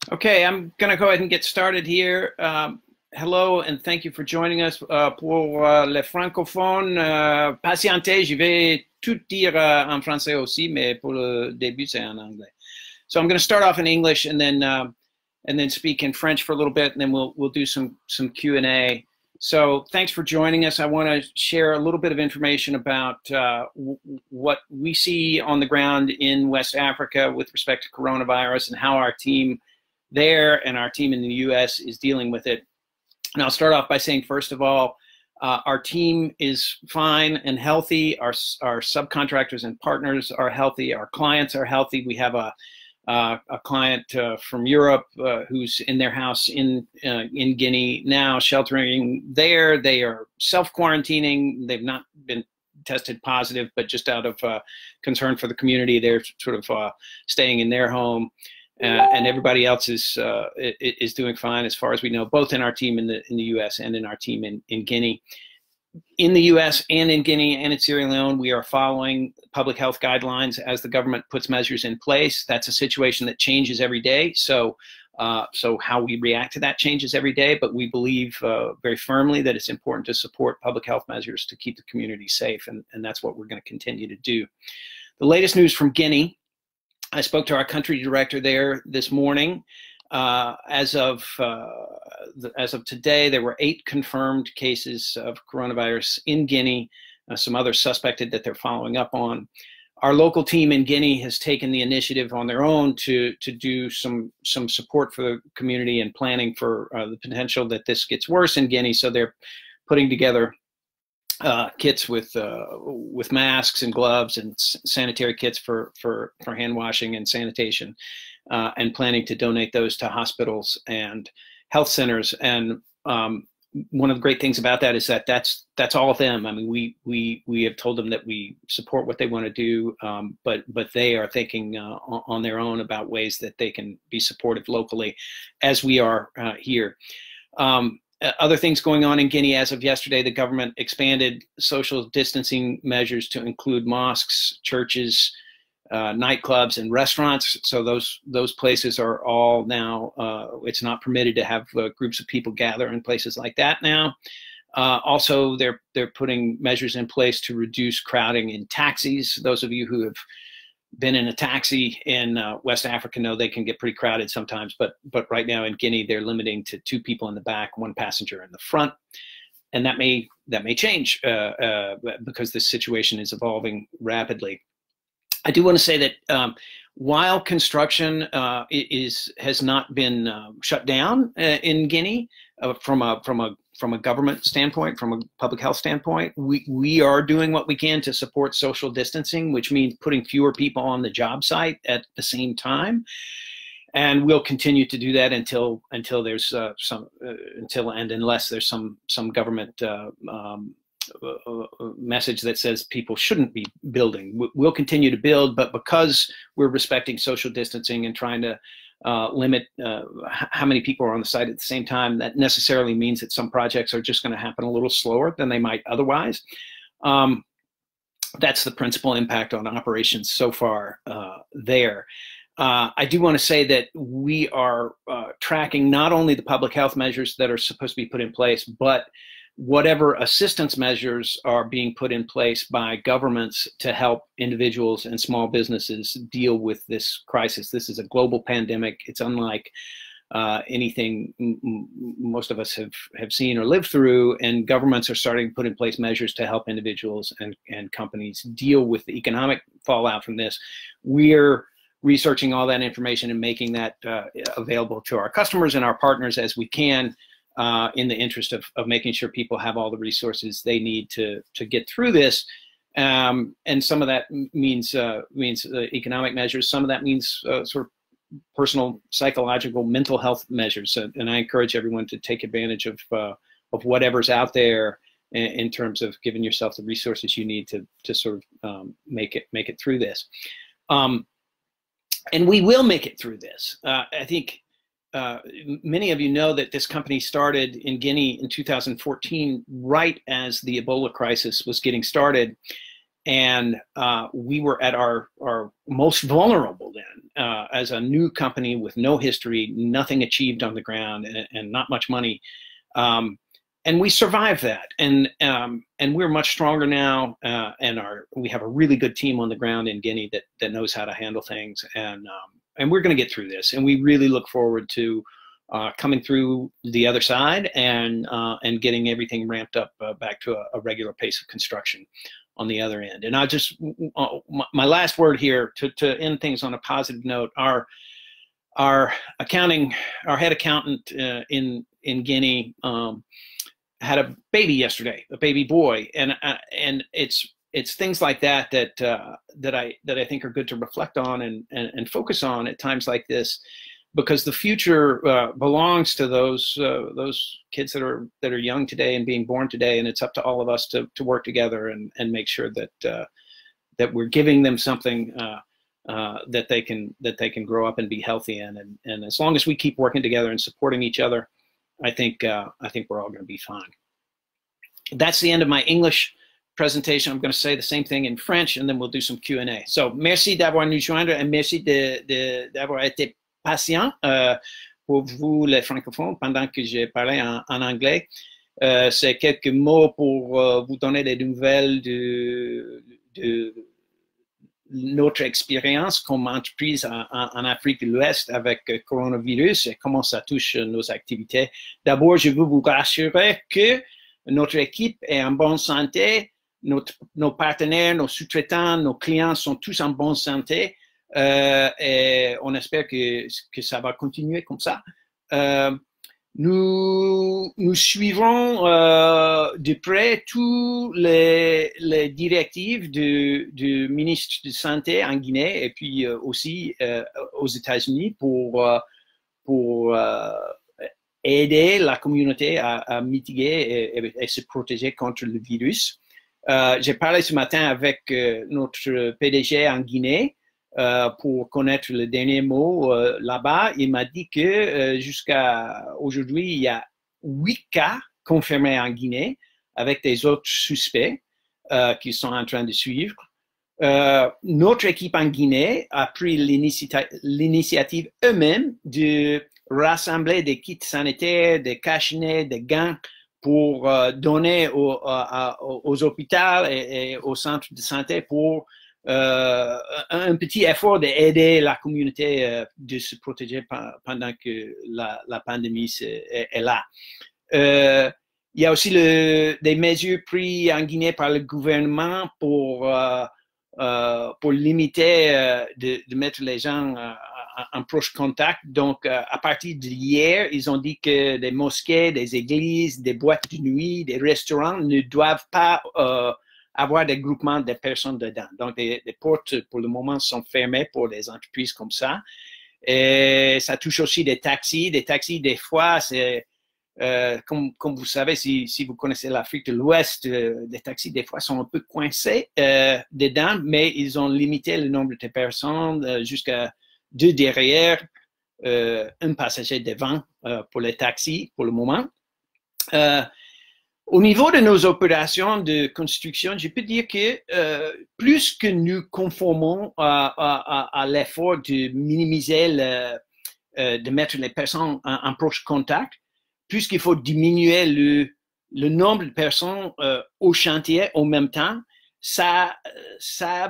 Okay, I'm going to go ahead and get started here. Hello and thank you for joining us pour les francophones. Patientez, je vais tout dire en français aussi, mais pour le début, c'est en anglais. So I'm going to start off in English and then speak in French for a little bit, and then we'll do some Q&A. So thanks for joining us. I want to share a little bit of information about what we see on the ground in West Africa with respect to coronavirus and how our team there and our team in the US is dealing with it. And I'll start off by saying, first of all, our team is fine and healthy. Our subcontractors and partners are healthy. Our clients are healthy. We have a client from Europe who's in their house in Guinea now, sheltering there. They are self-quarantining. They've not been tested positive, but just out of concern for the community, they're sort of staying in their home. And everybody else is doing fine as far as we know, both in our team in the U.S. and in our team in Guinea. In the U.S. and in Guinea and in Sierra Leone, we are following public health guidelines as the government puts measures in place. That's a situation that changes every day. So how we react to that changes every day, but we believe very firmly that it's important to support public health measures to keep the community safe, and that's what we're going to continue to do. The latest news from Guinea. I spoke to our country director there this morning. As of today, there were 8 confirmed cases of coronavirus in Guinea. Some others suspected that they're following up on. Our local team in Guinea has taken the initiative on their own to do some support for the community and planning for the potential that this gets worse in Guinea. So they're putting together kits with masks and gloves and sanitary kits for hand washing and sanitation, and planning to donate those to hospitals and health centers. And one of the great things about that is that that's all of them. I mean, we have told them that we support what they want to do, but they are thinking on their own about ways that they can be supportive locally, as we are here. Other things going on in Guinea as of yesterday, the government expanded social distancing measures to include mosques, churches, nightclubs, and restaurants. So those places are all now, it's not permitted to have groups of people gather in places like that now. Also, they're putting measures in place to reduce crowding in taxis. Those of you who have been in a taxi in West Africa know they can get pretty crowded sometimes, but right now in Guinea they're limiting to 2 people in the back, 1 passenger in the front, and that may change because this situation is evolving rapidly. I do want to say that while construction has not been shut down in Guinea from a government standpoint, from a public health standpoint, we are doing what we can to support social distancing, which means putting fewer people on the job site at the same time. And we'll continue to do that until there's unless there's some government message that says people shouldn't be building. We'll continue to build, but because we're respecting social distancing and trying to limit how many people are on the site at the same time, that necessarily means that some projects are just going to happen a little slower than they might otherwise. That's the principal impact on operations so far there. I do want to say that we are tracking not only the public health measures that are supposed to be put in place, but whatever assistance measures are being put in place by governments to help individuals and small businesses deal with this crisis. This is a global pandemic. It's unlike anything most of us have seen or lived through, and governments are starting to put in place measures to help individuals and companies deal with the economic fallout from this. We're researching all that information and making that available to our customers and our partners as we can, in the interest of making sure people have all the resources they need to get through this. And some of that means economic measures. Some of that means sort of personal, psychological, mental health measures. And I encourage everyone to take advantage of whatever's out there in terms of giving yourself the resources you need to sort of make it through this. And we will make it through this. I think many of you know that this company started in Guinea in 2014, right as the Ebola crisis was getting started. And we were at our most vulnerable then. as a new company with no history, nothing achieved on the ground, and not much money. And we survived that, and we're much stronger now, and we have a really good team on the ground in Guinea that knows how to handle things, and we're going to get through this, and we really look forward to coming through the other side and getting everything ramped up back to a regular pace of construction on the other end. And I just my last word here to end things on a positive note. Our head accountant in Guinea had a baby yesterday, a baby boy, and it's things like that I think are good to reflect on and focus on at times like this, because the future belongs to those kids that are young today and being born today, and it's up to all of us to work together and make sure that we're giving them something that they can grow up and be healthy in, and as long as we keep working together and supporting each other, I think we're all going to be fine. That's the end of my English presentation. I'm going to say the same thing in French, and then we'll do some Q&A. So, merci d'avoir nous joindre, et merci d'avoir été patient pour vous, les francophones, pendant que j'ai parlé en anglais. C'est quelques mots pour vous donner des nouvelles de notre expérience comme entreprise en Afrique de l'Ouest avec le coronavirus et comment ça touche nos activités. D'abord, je veux vous rassurer que notre équipe est en bonne santé, nos partenaires, nos sous-traitants, nos clients sont tous en bonne santé, et on espère que ça va continuer comme ça. Nous suivrons de près toutes les directives du ministre de Santé en Guinée et puis aussi aux États-Unis pour aider la communauté à mitiguer et se protéger contre le virus. J'ai parlé ce matin avec notre PDG en Guinée pour connaître le dernier mot là-bas. Il m'a dit que jusqu'à aujourd'hui, il y a 8 cas confirmés en Guinée avec des autres suspects qui sont en train de suivre. Notre équipe en Guinée a pris l'initiative eux-mêmes de rassembler des kits sanitaires, des cache-nez, des gants pour donner aux hôpitaux et aux centres de santé pour un petit effort d'aider la communauté de se protéger pendant que la pandémie est là. Il y a aussi des mesures prises en Guinée par le gouvernement pour limiter de mettre les gens en proche contact. Donc, à partir d'hier, ils ont dit que des mosquées, des églises, des boîtes de nuit, des restaurants ne doivent pas avoir des groupements de personnes dedans. Donc, les portes, pour le moment, sont fermées pour des entreprises comme ça. Et ça touche aussi des taxis. Des taxis, des fois, c'est comme vous savez, si vous connaissez l'Afrique de l'Ouest, des taxis, des fois, sont un peu coincés dedans, mais ils ont limité le nombre de personnes jusqu'à 2 derrière, un passager devant pour les taxis pour le moment. Au niveau de nos opérations de construction, je peux dire que plus que nous conformons à l'effort de minimiser, de mettre les personnes en proche contact, plus qu'il faut diminuer le nombre de personnes au chantier en même temps, ça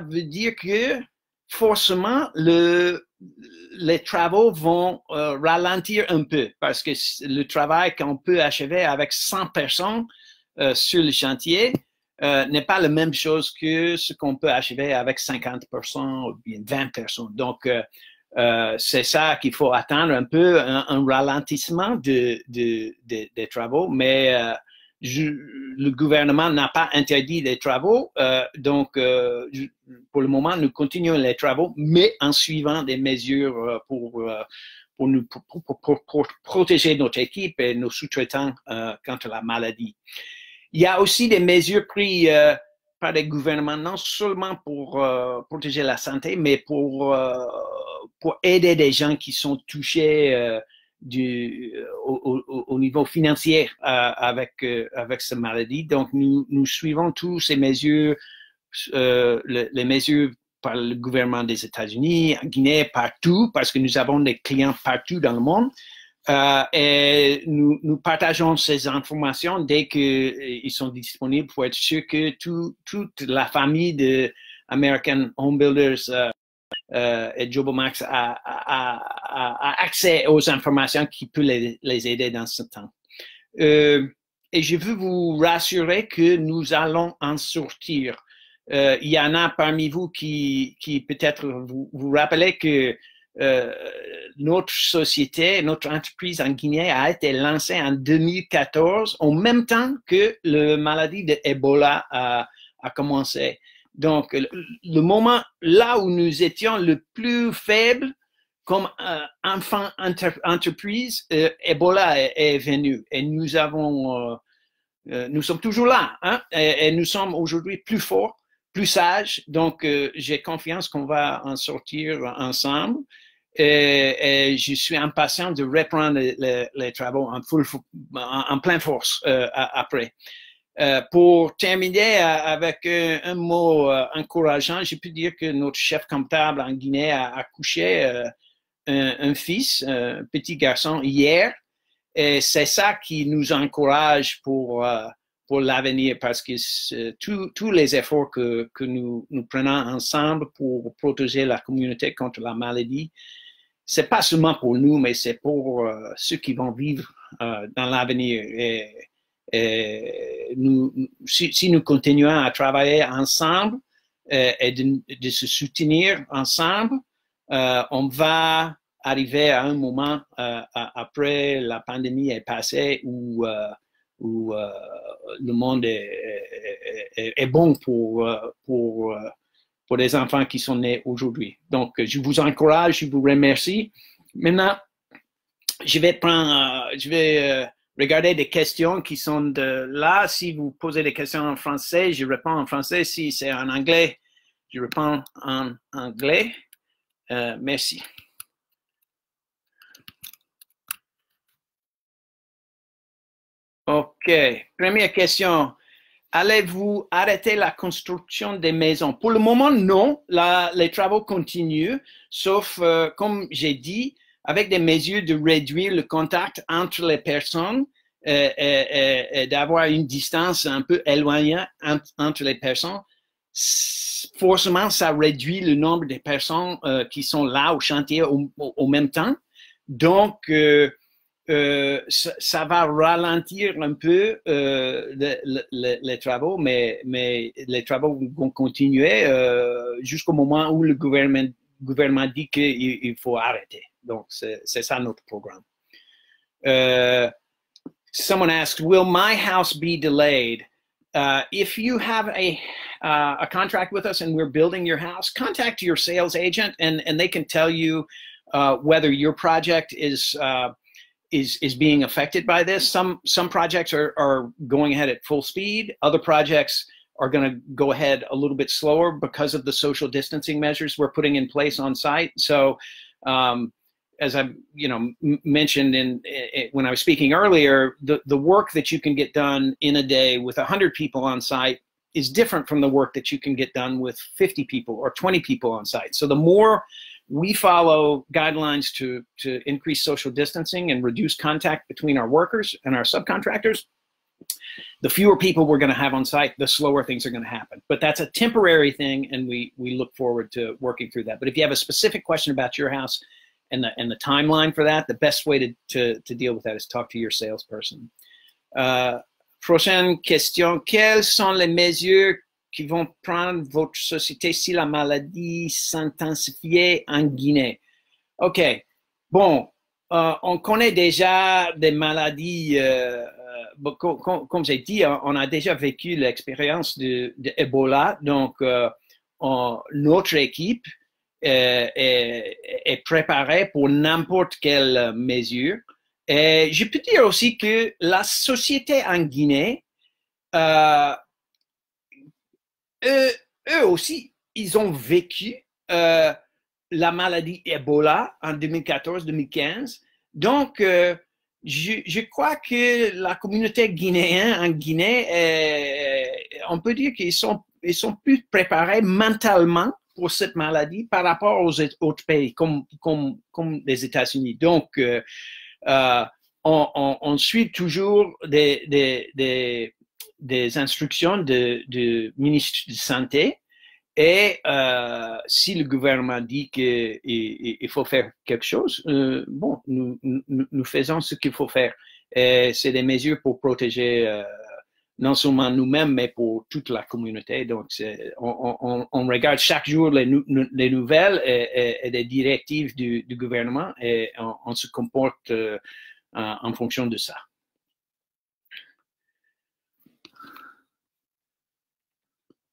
veut dire que forcément les travaux vont ralentir un peu parce que le travail qu'on peut achever avec 100 personnes sur le chantier n'est pas la même chose que ce qu'on peut achever avec 50 personnes ou bien 20 personnes. Donc, c'est ça qu'il faut attendre un peu, un ralentissement des travaux, mais le gouvernement n'a pas interdit les travaux, donc pour le moment, nous continuons les travaux, mais en suivant des mesures pour protéger notre équipe et nos sous-traitants contre la maladie. Il y a aussi des mesures prises par les gouvernements, non seulement pour protéger la santé, mais pour aider des gens qui sont touchés au niveau financier avec cette maladie. Donc, nous suivons tous ces mesures, les mesures par le gouvernement des États-Unis, en Guinée, partout, parce que nous avons des clients partout dans le monde. Et nous partageons ces informations dès qu'ils sont disponibles pour être sûr que toute la famille de American Home Builders et Jobomax a accès aux informations qui peuvent les aider dans ce temps. Et je veux vous rassurer que nous allons en sortir. Il y en a parmi vous qui peut-être vous rappelez que notre société, notre entreprise en Guinée a été lancée en 2014, en même temps que la maladie de Ebola a commencé. Donc, le moment là où nous étions le plus faible comme enfant entreprise, Ebola est venu et nous sommes toujours là, hein, et nous sommes aujourd'hui plus forts, plus sages. Donc, j'ai confiance qu'on va en sortir ensemble. Et je suis impatient de reprendre les travaux en pleine force après. Pour terminer avec un mot encourageant, je peux dire que notre chef comptable en Guinée a accouché un fils, un petit garçon, hier. Et c'est ça qui nous encourage pour l'avenir, parce que tous les efforts que nous prenons ensemble pour protéger la communauté contre la maladie, c'est pas seulement pour nous, mais c'est pour ceux qui vont vivre dans l'avenir. Et si nous continuons à travailler ensemble et de se soutenir ensemble, on va arriver à un moment après la pandémie est passée où le monde est bon pour les enfants qui sont nés aujourd'hui. Donc, je vous encourage, je vous remercie. Maintenant, je vais regarder des questions qui sont là. Si vous posez des questions en français, je réponds en français. Si c'est en anglais, je réponds en anglais. Merci. OK. Première question. Allez-vous arrêter la construction des maisons? Pour le moment, non. Les travaux continuent, sauf, comme j'ai dit, avec des mesures de réduire le contact entre les personnes et d'avoir une distance un peu éloignée entre les personnes. Forcément, ça réduit le nombre de personnes qui sont là au chantier au même temps. Donc, ça va ralentir un peu les travaux, mais les travaux vont continuer jusqu'au moment où le gouvernement dit qu'il faut arrêter. Donc, c'est ça notre programme. Someone asked, will my house be delayed? If you have a contract with us and we're building your house, contact your sales agent and they can tell you whether your project is being affected by this. Some projects are going ahead at full speed. Other projects are going to go ahead a little bit slower because of the social distancing measures we're putting in place on site. So, as I mentioned when I was speaking earlier, the work that you can get done in a day with 100 people on site is different from the work that you can get done with 50 people or 20 people on site. So the more we follow guidelines to increase social distancing and reduce contact between our workers and our subcontractors, the fewer people we're going to have on site, the slower things are going to happen. But that's a temporary thing, and we look forward to working through that. But if you have a specific question about your house and the timeline for that, the best way to deal with that is talk to your salesperson. Prochaine question. Quelles sont les mesures qui vont prendre votre société si la maladie s'intensifiait en Guinée? OK. Bon, on connaît déjà des maladies, comme j'ai dit, on a déjà vécu l'expérience de Ebola. Donc, notre équipe est préparée pour n'importe quelle mesure. Et je peux dire aussi que la société en Guinée, eux aussi, ils ont vécu la maladie Ebola en 2014-2015. Donc, je crois que la communauté guinéenne en Guinée, on peut dire qu'ils sont plus préparés mentalement pour cette maladie par rapport aux autres pays, comme les États-Unis. Donc, on suit toujours des instructions du ministre de la Santé. Et si le gouvernement dit qu'il faut faire quelque chose, bon, nous faisons ce qu'il faut faire. C'est des mesures pour protéger non seulement nous-mêmes, mais pour toute la communauté. Donc, on regarde chaque jour les nouvelles et les directives du gouvernement et on se comporte en fonction de ça.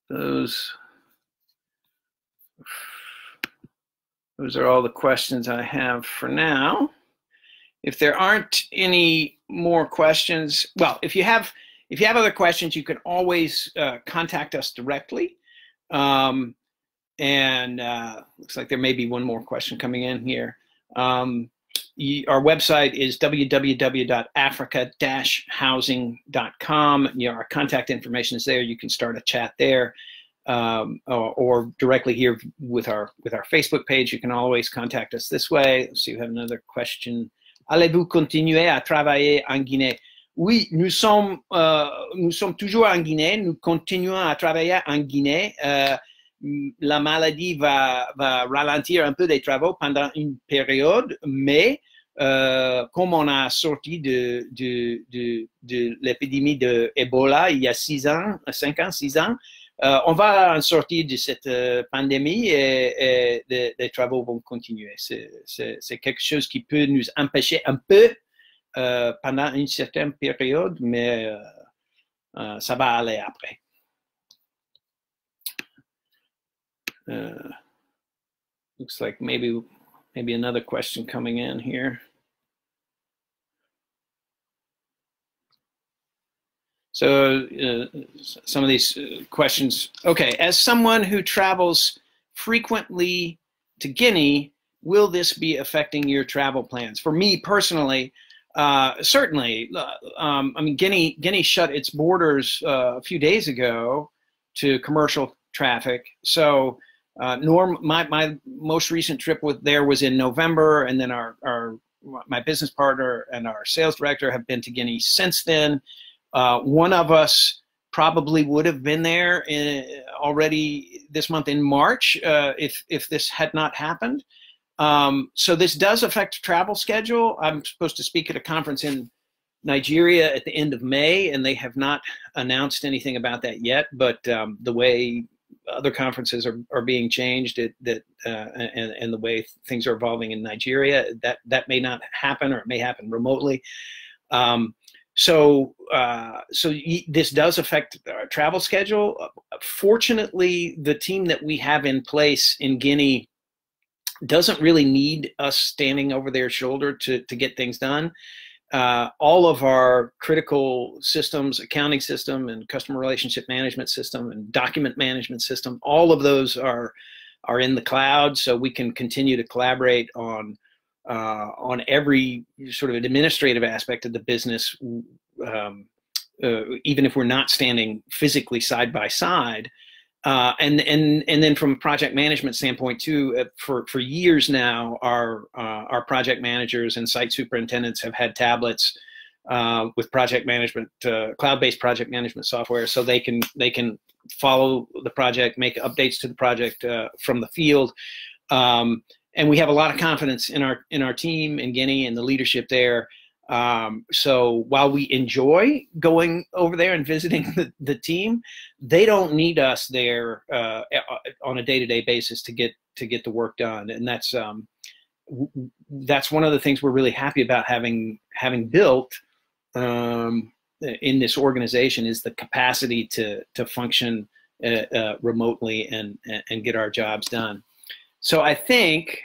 Those are all the questions I have for now. If there aren't any more questions, well, if you have other questions, you can always contact us directly. And looks like there may be one more question coming in here. Our website is www.africa-housing.com. Our contact information is there. You can start a chat there. Or directly here with our Facebook page. You can always contact us this way. Let's see, we have another question. Allez-vous continuer à travailler en Guinée? Oui, nous sommes toujours en Guinée. Nous continuons à travailler en Guinée. La maladie va ralentir un peu des travaux pendant une période, mais comme on a sorti de l'épidémie de Ebola il y a 6 ans, on va en sortir de cette pandémie et les travaux vont continuer. C'est quelque chose qui peut nous empêcher un peu pendant une certaine période, mais ça va aller après. Looks like maybe another question coming in here. So some of these questions. Okay, as someone who travels frequently to Guinea, will this be affecting your travel plans? For me personally, certainly. I mean, Guinea shut its borders a few days ago to commercial traffic. So my most recent trip there was in November, and then my business partner and our sales director have been to Guinea since then. One of us probably would have been there already this month in March if this had not happened. So this does affect travel schedule. I'm supposed to speak at a conference in Nigeria at the end of May, and they have not announced anything about that yet. But the way other conferences are being changed, and the way things are evolving in Nigeria, that may not happen, or it may happen remotely. So this does affect our travel schedule. Fortunately, the team that we have in place in Guinea doesn't really need us standing over their shoulder to get things done. All of our critical systems, accounting system and customer relationship management system and document management system, all of those are in the cloud, so we can continue to collaborate on every sort of administrative aspect of the business, even if we're not standing physically side by side. And then from a project management standpoint too, for years now, our project managers and site superintendents have had tablets with project management, cloud-based project management software, so they can follow the project, make updates to the project from the field. And we have a lot of confidence in our team in Guinea and the leadership there. So while we enjoy going over there and visiting the team, they don't need us there on a day-to-day basis to get the work done. And that's one of the things we're really happy about having built in this organization, is the capacity to function remotely and get our jobs done. So I think,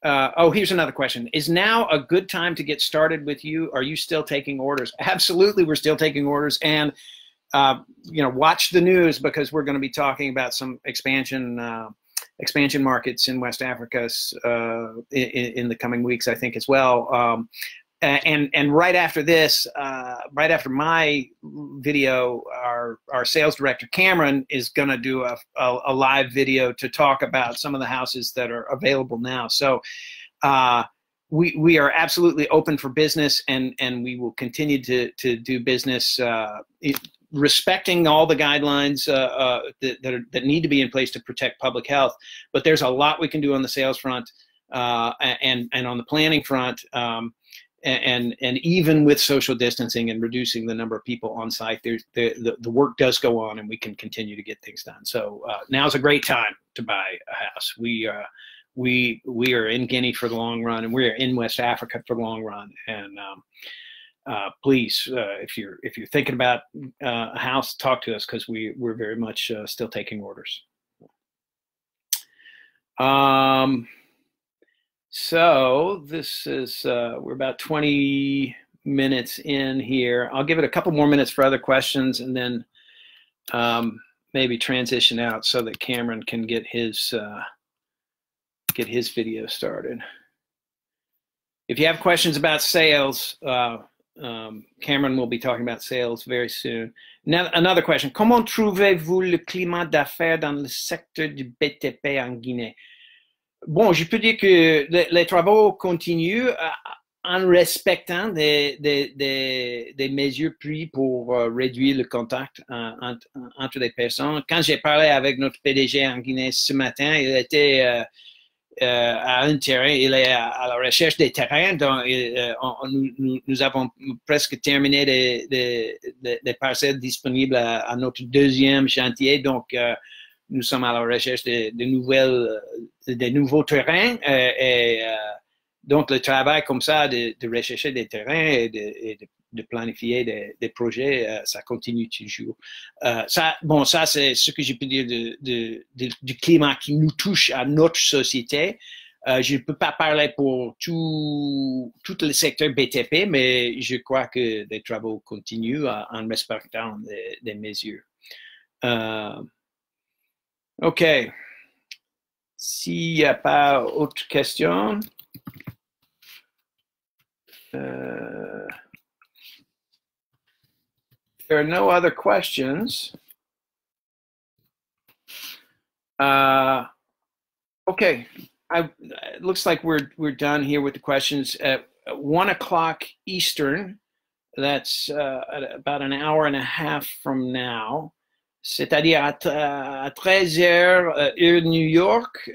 oh, here's another question. Is now a good time to get started with you? Are you still taking orders? Absolutely, we're still taking orders. And, watch the news, because we're going to be talking about some expansion markets in West Africa in the coming weeks, I think, as well. And right after this, right after my video, our sales director Cameron is going to do a live video to talk about some of the houses that are available now. So we are absolutely open for business, and we will continue to do business, respecting all the guidelines that need to be in place to protect public health. But there's a lot we can do on the sales front and on the planning front. And even with social distancing and reducing the number of people on site, the work does go on, and we can continue to get things done. So now's a great time to buy a house. We are in Guinea for the long run, and we're in West Africa for the long run. And please, if you're thinking about a house, talk to us, because we're very much still taking orders. So this is, we're about 20 minutes in here. I'll give it a couple more minutes for other questions, and then maybe transition out so that Cameron can get his video started. If you have questions about sales, Cameron will be talking about sales very soon. Now, another question. Comment trouvez-vous le climat d'affaires dans le secteur du BTP en Guinée? Bon, je peux dire que les travaux continuent en respectant des mesures prises pour réduire le contact entre les personnes. Quand j'ai parlé avec notre PDG en Guinée ce matin, il était à un terrain, il est à la recherche des terrains. Donc, nous avons presque terminé des parcelles disponibles à notre deuxième chantier. Donc, nous sommes à la recherche de nouveaux terrains. Donc, le travail comme ça, de rechercher des terrains et de planifier des projets, ça continue toujours. Ça, c'est ce que je peux dire du climat qui nous touche à notre société. Je ne peux pas parler pour tout le secteur BTP, mais je crois que les travaux continuent en respectant des mesures. OK. S'il n'y a pas autre question, there are no other questions. Okay. It looks like we're done here with the questions. At 1 o'clock Eastern, that's about an hour and a half from now. C'est-à-dire à 13h heure New York,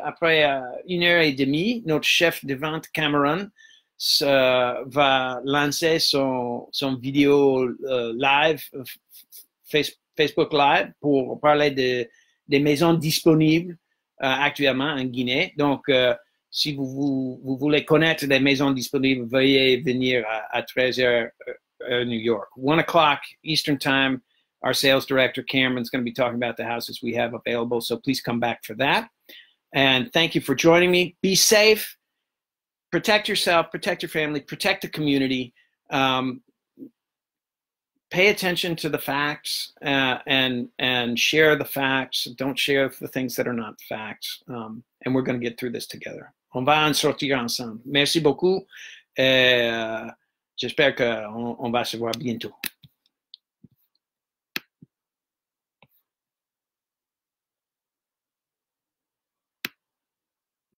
après 1h30, notre chef de vente Cameron va lancer son vidéo live, Facebook Live, pour parler des maisons disponibles actuellement en Guinée. Donc, si vous voulez connaître des maisons disponibles, veuillez venir à 13h New York. 1 o'clock Eastern Time. Our sales director, Cameron's going to be talking about the houses we have available, so please come back for that. And thank you for joining me. Be safe. Protect yourself, protect your family, protect the community. Pay attention to the facts and share the facts. Don't share the things that are not facts. And we're going to get through this together. On va en sortir ensemble. Merci beaucoup. J'espère qu'on va se voir bientôt.